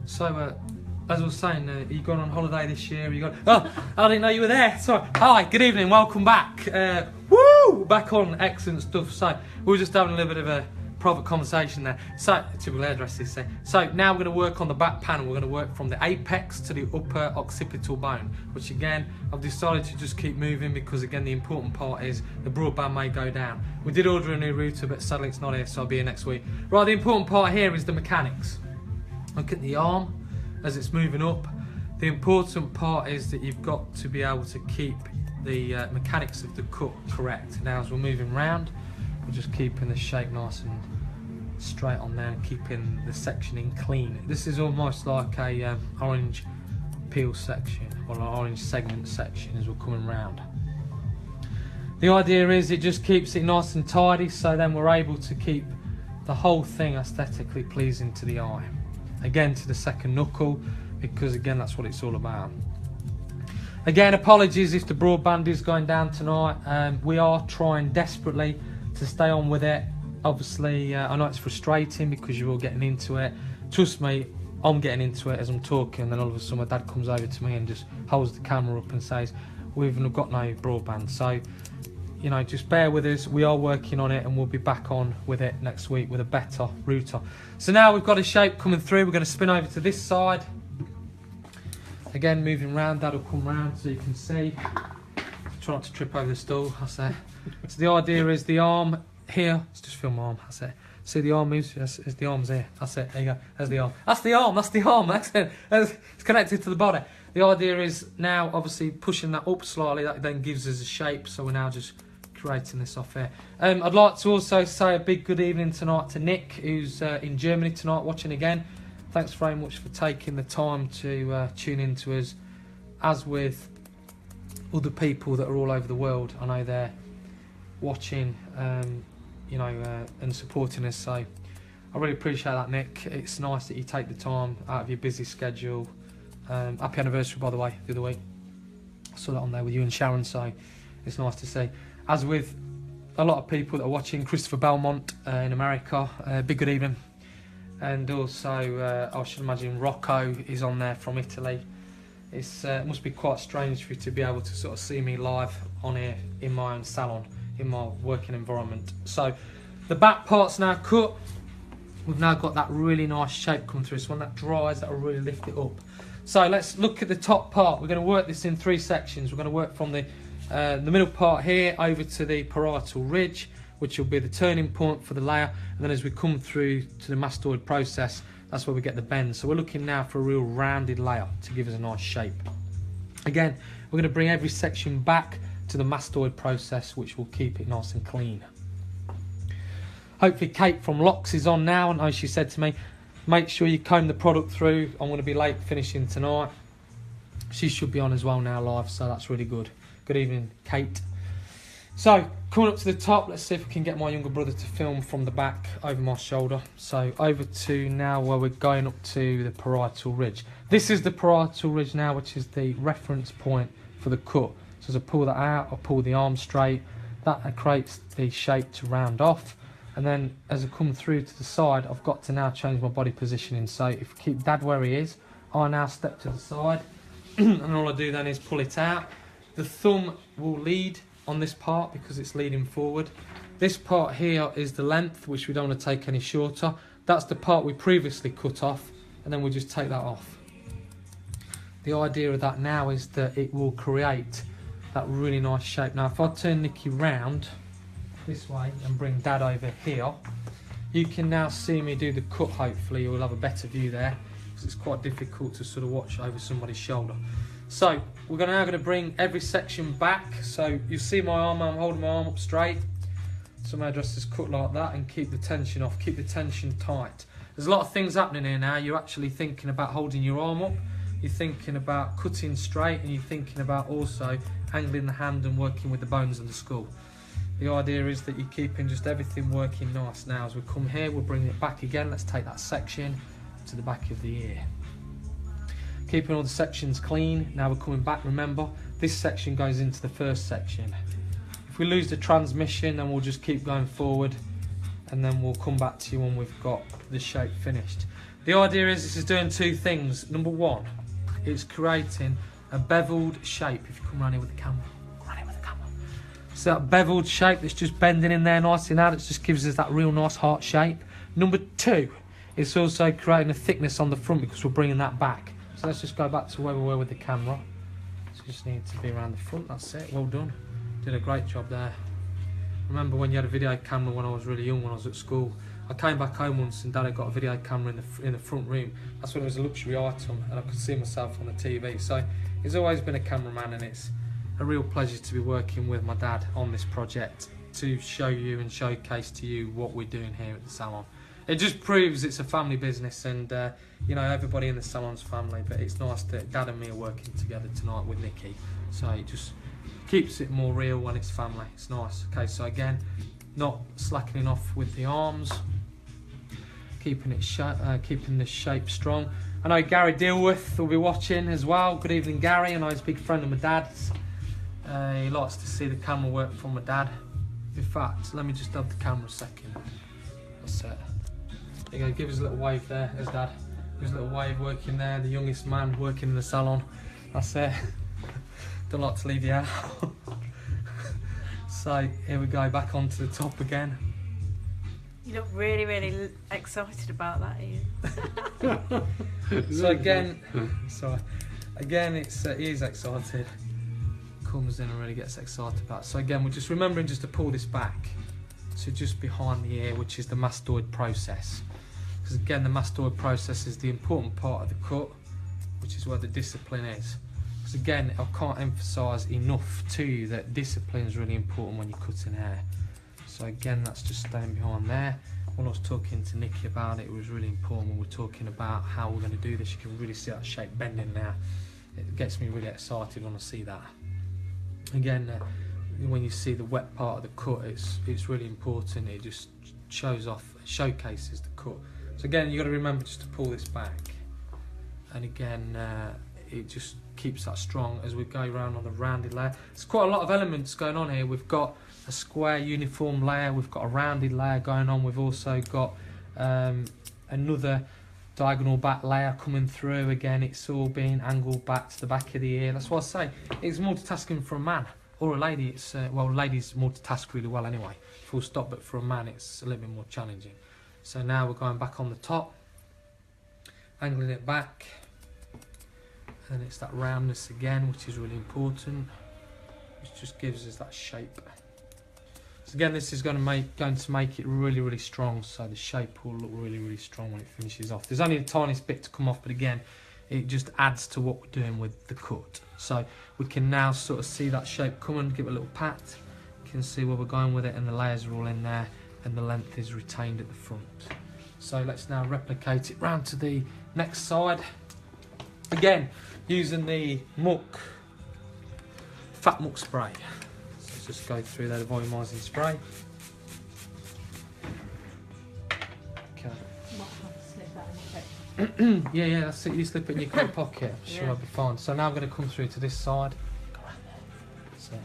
So, as I was saying, you gone on holiday this year? You gone? Oh, I didn't know you were there. Sorry. Hi, good evening. Welcome back. Woo! Back on excellent stuff. So we were just having a little bit of a private conversation there. So typical hairdressers say. So now we're going to work on the back panel. We're going to work from the apex to the upper occipital bone, which again I've decided to just keep moving because again the important part is the broadband may go down. We did order a new router, but sadly it's not here, so I'll be here next week. Right, the important part here is the mechanics. Look at the arm as it's moving up. The important part is that you've got to be able to keep the mechanics of the cut correct. Now as we're moving round, we're just keeping the shape nice and straight on there and keeping the sectioning clean. This is almost like a orange peel section or an orange segment section as we're coming round. The idea is it just keeps it nice and tidy, so then we're able to keep the whole thing aesthetically pleasing to the eye. Again, to the second knuckle, because again that's what it's all about. Again, apologies if the broadband is going down tonight. We are trying desperately to stay on with it. Obviously I know it's frustrating because you're all getting into it. Trust me, I'm getting into it as I'm talking, and then all of a sudden my dad comes over to me and just holds the camera up and says we've got no broadband. So you know, just bear with us. We are working on it and we'll be back on with it next week with a better router. So now we've got a shape coming through. We're going to spin over to this side. Again, moving round, that'll come round so you can see. Try not to trip over the stool, that's it. So the idea is the arm here, let's just film my arm, that's it. See the arm moves, yes, the arm's here, that's it, there you go, there's the arm. That's the arm, that's it. It's connected to the body. The idea is now obviously pushing that up slightly, that then gives us a shape, so we're now just creating this off here. I'd like to also say a big good evening tonight to Nick, who's in Germany tonight watching again. Thanks very much for taking the time to tune in to us, as with other people that are all over the world. I know they're watching, you know, and supporting us. So I really appreciate that, Nick. It's nice that you take the time out of your busy schedule. Happy anniversary, by the way, the other week. I saw that on there with you and Sharon, so it's nice to see. As with a lot of people that are watching, Christopher Belmont in America, big good evening. And also, I should imagine Rocco is on there from Italy. It must be quite strange for you to be able to sort of see me live on here in my own salon, in my working environment. So the back part's now cut. We've now got that really nice shape come through. So when that dries, that'll really lift it up. So let's look at the top part. We're going to work this in 3 sections. We're going to work from the middle part here over to the parietal ridge, which will be the turning point for the layer, and then as we come through to the mastoid process, that's where we get the bend. So we're looking now for a real rounded layer to give us a nice shape. Again, we're going to bring every section back to the mastoid process, which will keep it nice and clean. Hopefully Kate from Locks is on now, and she said to me, make sure you comb the product through. I'm going to be late finishing tonight. She should be on as well now live, so that's really good. Good evening, Kate. So, coming up to the top, let's see if we can get my younger brother to film from the back over my shoulder. So, over to now where we're going up to the parietal ridge. This is the parietal ridge now, which is the reference point for the cut. So, as I pull that out, I pull the arm straight. That creates the shape to round off. And then, as I come through to the side, I've got to now change my body positioning. So, if I keep Dad where he is, I now step to the side. And all I do then is pull it out. The thumb will lead on this part because it's leading forward. This part here is the length, which we don't want to take any shorter. That's the part we previously cut off, and then we just take that off. The idea of that now is that it will create that really nice shape. Now if I turn Nikki round this way and bring Dad over here, you can now see me do the cut. Hopefully you'll have a better view there, because it's quite difficult to sort of watch over somebody's shoulder. So we're now going to bring every section back. So you see my arm, I'm holding my arm up straight. Some hairdressers cut like that and keep the tension off, keep the tension tight. There's a lot of things happening here now. You're actually thinking about holding your arm up, you're thinking about cutting straight, and you're thinking about also angling the hand and working with the bones of the skull. The idea is that you're keeping just everything working nice. Now as we come here, we'll bring it back again. Let's take that section to the back of the ear. Keeping all the sections clean. Now we're coming back. Remember, this section goes into the first section. If we lose the transmission, then we'll just keep going forward, and then we'll come back to you when we've got the shape finished. The idea is this is doing two things. Number one, it's creating a beveled shape. If you come around here with the camera, so that beveled shape that's just bending in there nicely now, that just gives us that real nice heart shape. Number two, it's also creating a thickness on the front because we're bringing that back. So let's just go back to where we were with the camera. So just need to be around the front, that's it, well done. Did a great job there. Remember when you had a video camera when I was really young, when I was at school? I came back home once and Dad had got a video camera in the front room. That's when it was a luxury item and I could see myself on the TV. So he's always been a cameraman, and it's a real pleasure to be working with my dad on this project to show you and showcase to you what we're doing here at the salon. It just proves it's a family business, and you know, everybody in the salon's family, but it's nice that Dad and me are working together tonight with Nikki. So it just keeps it more real when it's family. It's nice. Okay, so again, not slackening off with the arms, keeping the shape strong. I know Gary Dealworth will be watching as well. Good evening, Gary. I know he's a big friend of my dad's. He likes to see the camera work from my dad. In fact, let me just have the camera a second. That's it. There you go, give us a little wave there. There's Dad. Give us a little wave working there. The youngest man working in the salon. That's it. Don't like to leave you out. So here we go, back onto the top again. You look really, really excited about that, Ian. So again, sorry. Again, he is excited. Comes in and really gets excited about it. So again, we're just remembering just to pull this back to just behind the ear, which is the mastoid process. Because again, the mastoid process is the important part of the cut, which is where the discipline is. Because again, I can't emphasise enough to you that discipline is really important when you're cutting hair. So again, that's just staying behind there. When I was talking to Nikki about it, it was really important when we're talking about how we're going to do this. You can really see that shape bending now. It gets me really excited when I see that. Again, when you see the wet part of the cut, it's really important. It just showcases the cut. So again, you've got to remember just to pull this back. And again, it just keeps that strong as we go around on the rounded layer. There's quite a lot of elements going on here. We've got a square uniform layer, we've got a rounded layer going on, we've also got another diagonal back layer coming through. Again, it's all being angled back to the back of the ear. That's what I say, it's multitasking for a man or a lady. It's well, ladies multitask really well anyway, full stop, but for a man it's a little bit more challenging. So now we're going back on the top, angling it back, and it's that roundness again, which is really important, which just gives us that shape. So again, this is going to make it really, really strong, so the shape will look really, really strong when it finishes off. There's only the tiniest bit to come off, but again, it just adds to what we're doing with the cut. So we can now sort of see that shape coming, give it a little pat. You can see where we're going with it, and the layers are all in there, and the length is retained at the front. So let's now replicate it round to the next side. Again, using the fat muck spray. Just go through there, the volumising spray. Okay. yeah, that's it. You slip it in your coat pocket. I'm sure I'll be fine. So now I'm going to come through to this side. Go around there.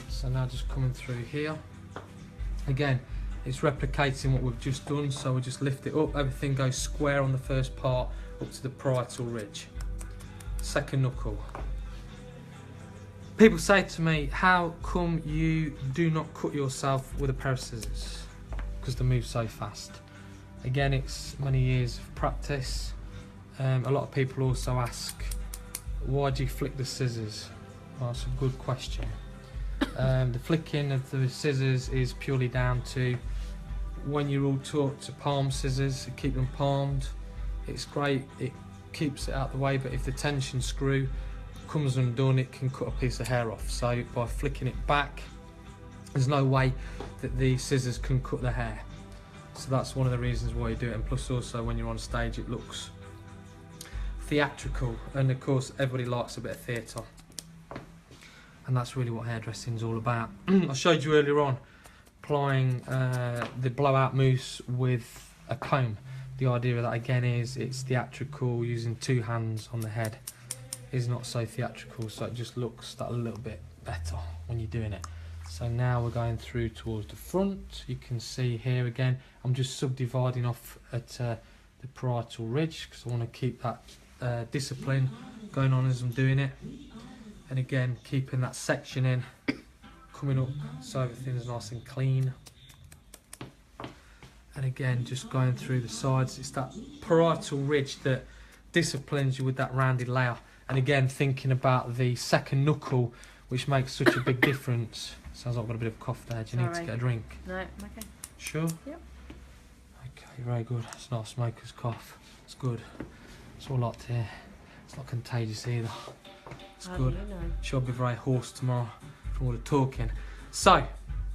So now just coming through here. Again, it's replicating what we've just done. So we just lift it up. Everything goes square on the first part up to the parietal ridge. Second knuckle. People say to me, how come you do not cut yourself with a pair of scissors? Because they move so fast. Again, it's many years of practice. A lot of people also ask, why do you flick the scissors? Well, that's a good question. The flicking of the scissors is purely down to when you're all taught to palm scissors, to keep them palmed. It's great, it keeps it out of the way, but if the tension screw comes undone, it can cut a piece of hair off. So by flicking it back, there's no way that the scissors can cut the hair. So that's one of the reasons why you do it. And plus also when you're on stage, it looks theatrical, and of course everybody likes a bit of theatre, and that's really what hairdressing is all about. I showed you earlier on applying the blowout mousse with a comb. The idea of that again is it's theatrical. Using two hands on the head is not so theatrical, so it just looks that a little bit better when you're doing it. So now we're going through towards the front. You can see here again, I'm just subdividing off at the parietal ridge, because I want to keep that discipline going on as I'm doing it. And again, keeping that section in, coming up so everything's nice and clean. And again, just going through the sides. It's that parietal ridge that disciplines you with that rounded layer. And again, thinking about the second knuckle, which makes such a big difference. Sounds like I've got a bit of a cough there. Do you need to get a drink? No, I'm okay. Sure? Yep. Okay, very good. It's not a smoker's cough. It's good. It's all like to hear. It's not contagious either. It's good. She'll be very hoarse tomorrow from all the talking. So,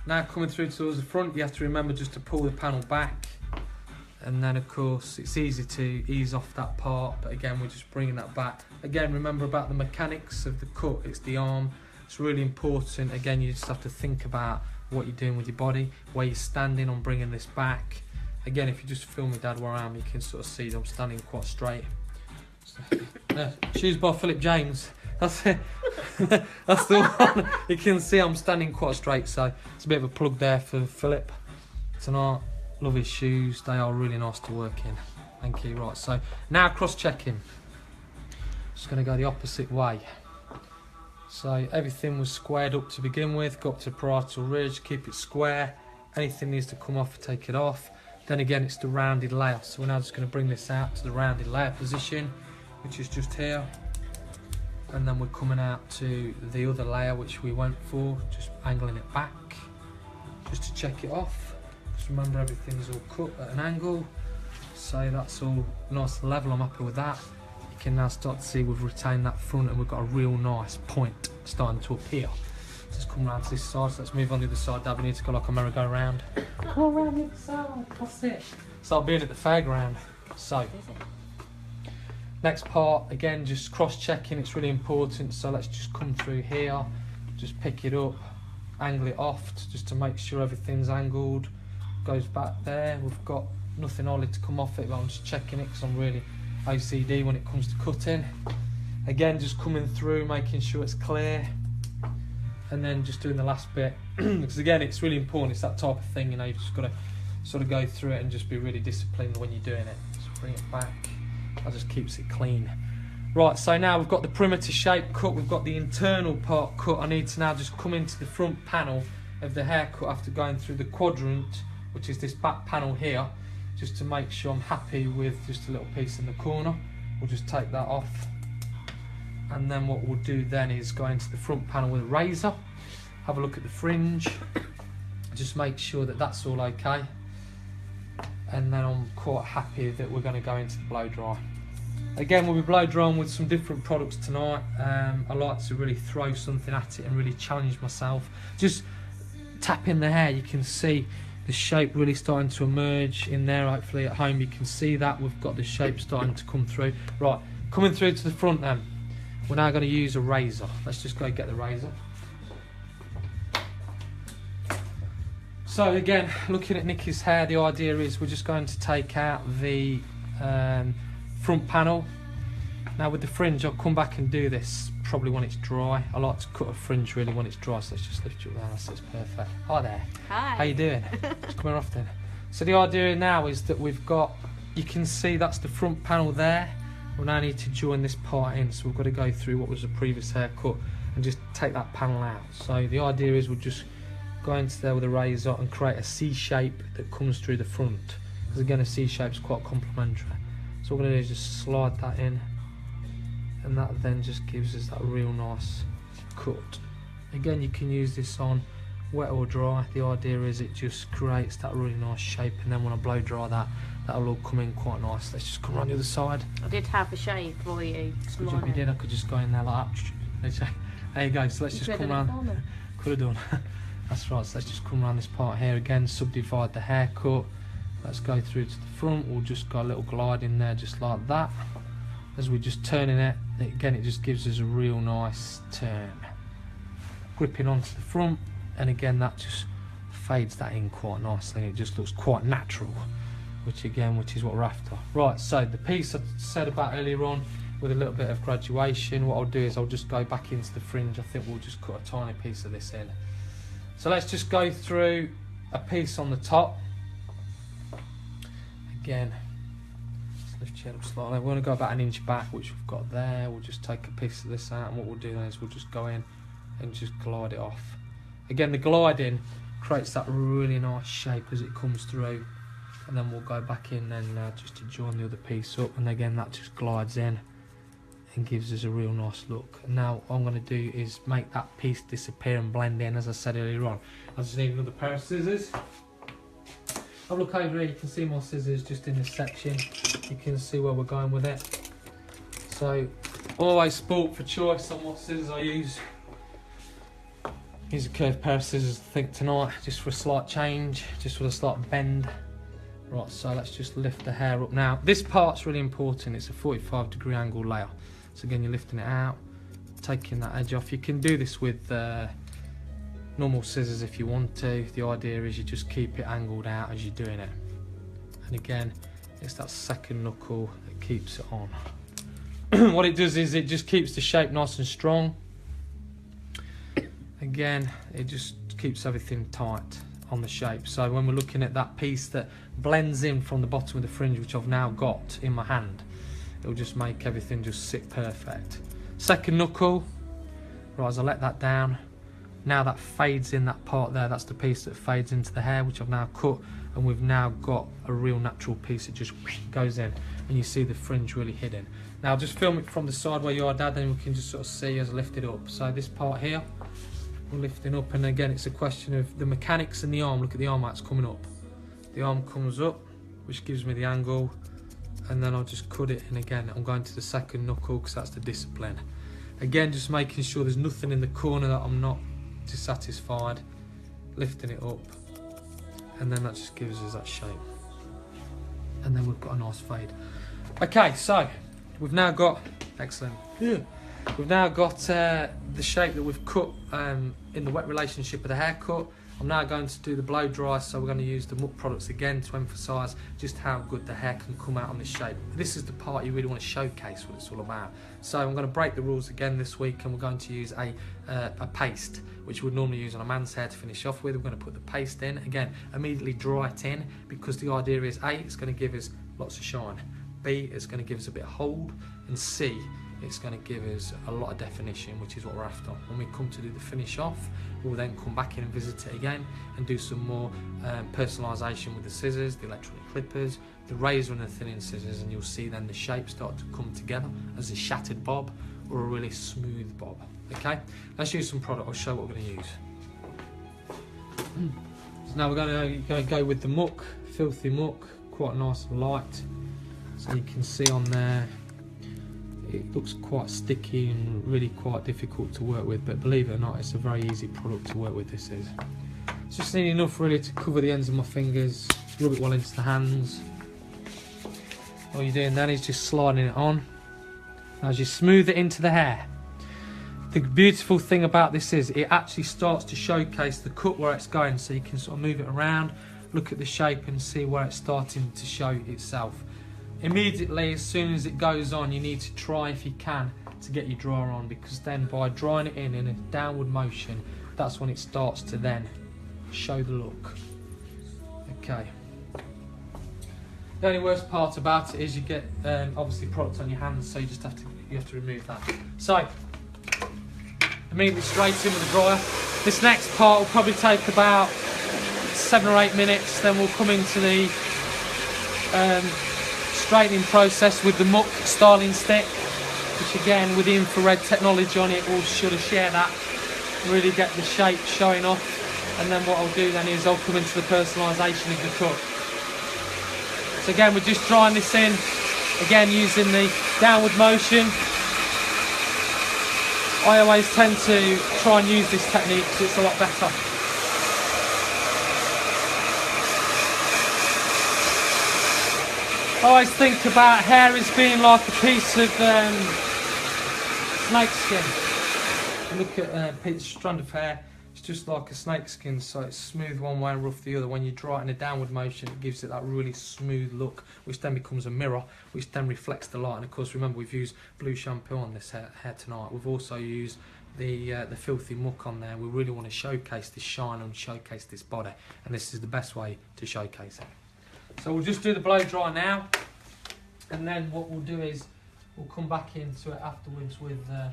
now coming through towards the front, you have to remember just to pull the panel back. And then of course, it's easy to ease off that part, but again, we're just bringing that back. Again, remember about the mechanics of the cut, it's the arm. It's really important. Again, you just have to think about what you're doing with your body, where you're standing on bringing this back. Again, if you just film me, Dad, where I am, you can sort of see that I'm standing quite straight. Shoes by Philip James. That's it. That's the one. You can see I'm standing quite straight, so it's a bit of a plug there for Philip tonight. Love his shoes. They are really nice to work in. Thank you. Right, so now cross-checking. Just going to go the opposite way. So everything was squared up to begin with. Go up to parietal ridge, keep it square. Anything needs to come off, take it off. Then again, it's the rounded layer. So we're now just going to bring this out to the rounded layer position, which is just here. And then we're coming out to the other layer, which we went for, just angling it back, just to check it off. Just remember everything's all cut at an angle. So that's all nice and level, I'm happy with that. You can now start to see we've retained that front and we've got a real nice point starting to appear. Just come round to this side, so let's move on to the other side, Dad. We need to go like a merry-go-round. Go around the other side, that's it. Start being at the fairground. So, next part, again, just cross-checking, it's really important. So let's just come through here, just pick it up, angle it off, just to make sure everything's angled. Goes back there, we've got nothing hardly to come off it, but I'm just checking it because I'm really OCD when it comes to cutting. Again, just coming through, making sure it's clear. And then just doing the last bit, because again, it's really important, it's that type of thing, you know, you've just got to sort of go through it and just be really disciplined when you're doing it. Just bring it back, that just keeps it clean. Right, so now we've got the perimeter shape cut, we've got the internal part cut. I need to now just come into the front panel of the haircut after going through the quadrant, which is this back panel here, just to make sure I'm happy with just a little piece in the corner. We'll just take that off. And then what we'll do then is go into the front panel with a razor, have a look at the fringe, just make sure that that's all okay. And then I'm quite happy that we're going to go into the blow dry. Again, we'll be blow drying with some different products tonight. I like to really throw something at it and really challenge myself. Just tapping the hair, you can see the shape really starting to emerge in there. Hopefully at home you can see that. We've got the shape starting to come through. Right, coming through to the front then. We're now going to use a razor. Let's just go get the razor. So again, looking at Nikki's hair, the idea is we're just going to take out the front panel. Now with the fringe, I'll come back and do this probably when it's dry. I like to cut a fringe really when it's dry, so let's just lift you up there. That's perfect. Hi there. Hi. How you doing? Just come here often. So the idea now is that we've got, you can see that's the front panel there. We now need to join this part in, so we've got to go through what was the previous haircut and just take that panel out. So the idea is we'll just go into there with a razor and create a C shape that comes through the front, because again a C shape is quite complementary. So what we're going to do is just slide that in, and that then just gives us that real nice cut. Again, you can use this on wet or dry. The idea is it just creates that really nice shape, and then when I blow dry that, that'll all come in quite nice. Let's just come around the other side. I did have a shave for you. Good job you did. I could just go in there like that. There you go. So let's just come around. Could have done. That's right. So let's just come around this part here again. Subdivide the haircut. Let's go through to the front. We'll just go a little glide in there, just like that. As we're just turning it, again, it just gives us a real nice turn. Gripping onto the front, and again, that just fades that in quite nicely. It just looks quite natural. Which is what we're after. Right, so the piece I said about earlier on with a little bit of graduation, what I'll do is I'll just go back into the fringe. I think we'll just cut a tiny piece of this in. So let's just go through a piece on the top. Again, lift your head up slightly. We want to go about 1 inch back, which we've got there. We'll just take a piece of this out, and what we'll do then is we'll just go in and just glide it off. Again, the gliding creates that really nice shape as it comes through, and then we'll go back in and just to join the other piece up, and again that just glides in and gives us a real nice look. And now what I'm going to do is make that piece disappear and blend in, as I said earlier on. I just need another pair of scissors. I'll look over here, you can see my scissors just in this section. You can see where we're going with it. So always sport for choice on what scissors I use. Use a curved pair of scissors I think tonight, just for a slight change, just for a slight bend. Right, so let's just lift the hair up now. This part's really important, it's a 45-degree angle layer. So again, you're lifting it out, taking that edge off. You can do this with normal scissors if you want to. The idea is you just keep it angled out as you're doing it. And again, it's that second knuckle that keeps it on. What it does is it just keeps the shape nice and strong. Again, it just keeps everything tight on the shape. So when we're looking at that piece that blends in from the bottom of the fringe, which I've now got in my hand, it'll just make everything just sit perfect. Second knuckle, right, as I let that down, now that fades in that part there, that's the piece that fades into the hair, which I've now cut, and we've now got a real natural piece that just goes in, and you see the fringe really hidden. Now just film it from the side where you are, Dad, then we can just sort of see as I lift it up. So this part here, we're lifting up, and again it's a question of the mechanics in the arm. Look at the arm, that's coming up. The arm comes up, which gives me the angle, and then I'll just cut it, and again I'm going to the second knuckle because that's the discipline. Again, just making sure there's nothing in the corner that I'm not dissatisfied, lifting it up, and then that just gives us that shape, and then we've got a nice fade. Okay, so we've now got, excellent, we've now got the shape that we've cut in the wet relationship of the haircut. I'm now going to do the blow dry, so we're going to use the muck products again to emphasise just how good the hair can come out on this shape. This is the part you really want to showcase what it's all about. So I'm going to break the rules again this week, and we're going to use a paste, which we'd normally use on a man's hair to finish off with. We're going to put the paste in, again, immediately dry it in, because the idea is A, it's going to give us lots of shine, B, it's going to give us a bit of hold, and C, it's going to give us a lot of definition, which is what we're after. When we come to do the finish off, we'll then come back in and visit it again and do some more personalisation with the scissors, the electronic clippers, the razor and the thinning scissors, and you'll see then the shape start to come together as a shattered bob or a really smooth bob. Okay, let's use some product. I'll show what we're going to use. So now we're going to go with the muck, filthy muck, quite nice and light. So you can see on there, it looks quite sticky and really quite difficult to work with, but believe it or not, it's a very easy product to work with. This is. It's just need enough really to cover the ends of my fingers, rub it well into the hands. All you're doing then is just sliding it on as you smooth it into the hair. The beautiful thing about this is it actually starts to showcase the cut where it's going, so you can sort of move it around, look at the shape and see where it's starting to show itself. Immediately, as soon as it goes on, you need to try, if you can, to get your dryer on, because then by drying it in a downward motion, that's when it starts to then show the look. Okay. The only worst part about it is you get obviously product on your hands, so you have to remove that. So immediately straight in with the dryer. This next part will probably take about 7 or 8 minutes. Then we'll come into the straightening process with the muck styling stick, which again with the infrared technology on it will sort of share that, really get the shape showing off. And then what I'll do then is I'll come into the personalisation of the cut. So again, we're just drying this in, again using the downward motion. I always tend to try and use this technique because it's a lot better. I always think about hair as being like a piece of snake skin. Look at a strand of hair, it's just like a snake skin, so it's smooth one way and rough the other. When you dry it in a downward motion, it gives it that really smooth look, which then becomes a mirror, which then reflects the light. And of course, remember, we've used blue shampoo on this hair tonight. We've also used the filthy muck on there. We really want to showcase this shine and showcase this body, and this is the best way to showcase it. So we'll just do the blow dry now. and then what we'll do is we'll come back into it afterwards with a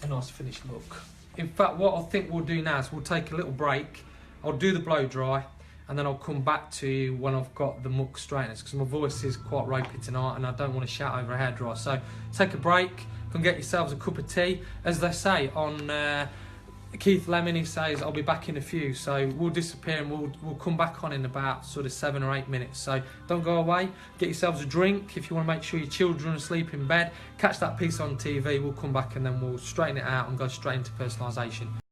nice finished look. In fact, what I think we'll do now is we'll take a little break. I'll do the blow dry, and then I'll come back to you when I've got the muck straighteners, because my voice is quite ropey tonight and I don't want to shout over a hairdryer. So take a break, come get yourselves a cup of tea. As they say on Keith Lemon, he says I'll be back in a few, so we'll disappear and we'll come back on in about sort of 7 or 8 minutes. So don't go away, get yourselves a drink if you want to make sure your children are asleep in bed, catch that piece on TV, we'll come back and then we'll straighten it out and go straight into personalisation.